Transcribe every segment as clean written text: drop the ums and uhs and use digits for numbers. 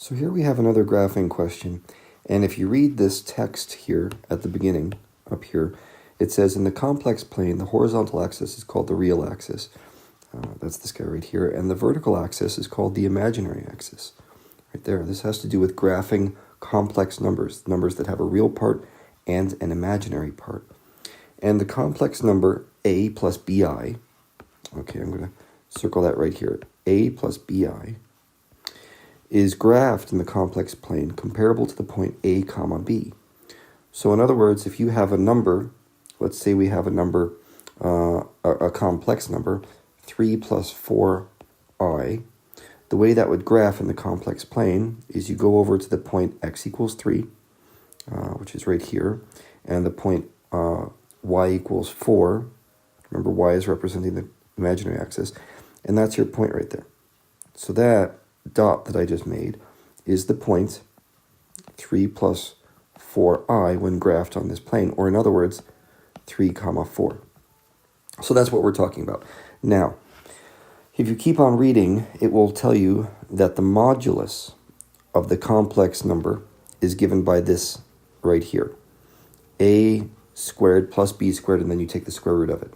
So here we have another graphing question. And if you read this text here at the beginning, up here, it says in the complex plane, the horizontal axis is called the real axis. That's this guy right here. And the vertical axis is called the imaginary axis. Right there. This has to do with graphing complex numbers, numbers that have a real part and an imaginary part. And the complex number a plus bi, okay, I'm going to circle that right here, a plus bi, is graphed in the complex plane comparable to the point a comma b. So in other words, if you have a number, let's say we have a number, a complex number, 3 plus 4i, the way that would graph in the complex plane is you go over to the point x equals 3, which is right here, and the point y equals 4. Remember, y is representing the imaginary axis, and that's your point right there. So that dot that I just made is the point 3 plus 4i when graphed on this plane, or in other words, 3 comma 4. So that's what we're talking about. Now, if you keep on reading, it will tell you that the modulus of the complex number is given by this right here. A squared plus b squared, and then you take the square root of it.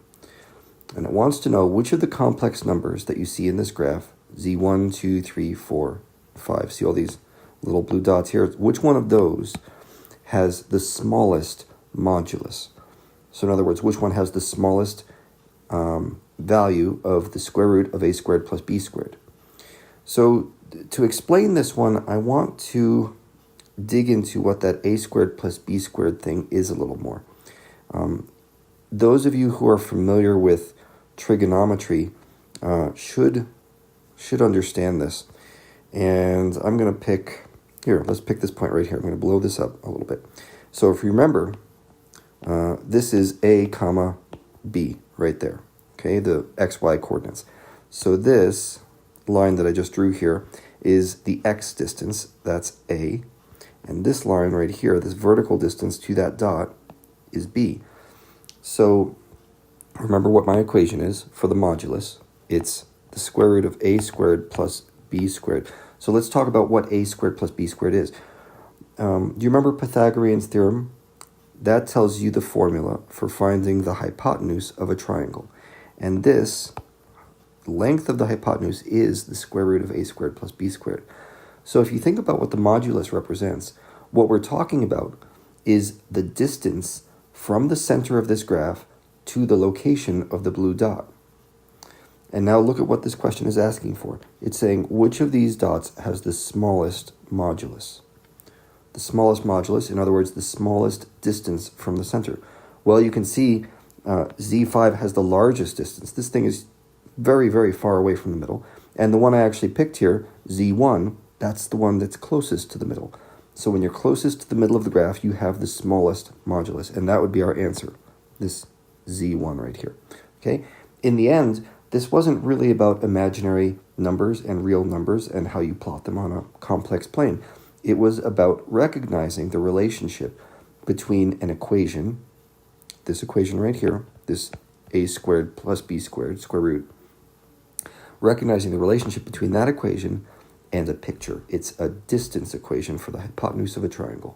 And it wants to know which of the complex numbers that you see in this graph, z1, 2, 3, 4, 5, see all these little blue dots here, which one of those has the smallest modulus? So in other words, which one has the smallest value of the square root of a squared plus b squared? So to explain this one, I want to dig into what that a squared plus b squared thing is a little more. Those of you who are familiar with trigonometry should understand this. And I'm going to pick, here, let's pick this point right here. I'm going to blow this up a little bit. So if you remember, this is a comma b right there, okay, the xy coordinates. So this line that I just drew here is the x distance, that's a, and this line right here, this vertical distance to that dot, is b. So remember what my equation is for the modulus. It's the square root of a squared plus b squared. So let's talk about what a squared plus b squared is. Do you remember Pythagorean's theorem? That tells you the formula for finding the hypotenuse of a triangle. And this length of the hypotenuse is the square root of a squared plus b squared. So if you think about what the modulus represents, what we're talking about is the distance from the center of this graph to the location of the blue dot. And now look at what this question is asking for. It's saying, which of these dots has the smallest modulus? The smallest modulus, in other words, the smallest distance from the center. Well, you can see Z5 has the largest distance. This thing is very, very far away from the middle. And the one I actually picked here, Z1, that's the one that's closest to the middle. So when you're closest to the middle of the graph, you have the smallest modulus. And that would be our answer, this Z1 right here. Okay. In the end, this wasn't really about imaginary numbers and real numbers and how you plot them on a complex plane. It was about recognizing the relationship between an equation, this equation right here, this a squared plus b squared, square root, recognizing the relationship between that equation and a picture. It's a distance equation for the hypotenuse of a triangle.